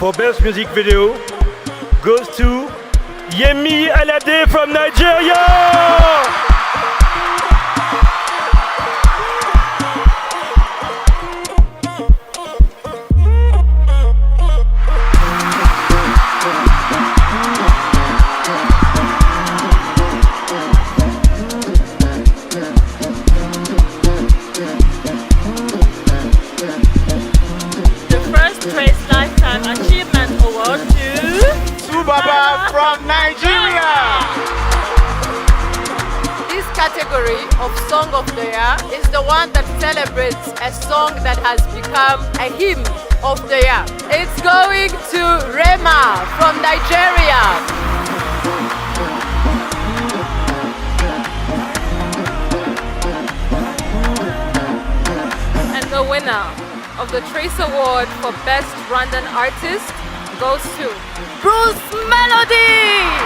for Best Music Video goes to Yemi Alade from Nigeria! From Nigeria. This category of Song of the Year is the one that celebrates a song that has become a hymn of the year. It's going to Rema from Nigeria. And the winner of the Trace Award for Best Rwandan Artist goes to Melodie!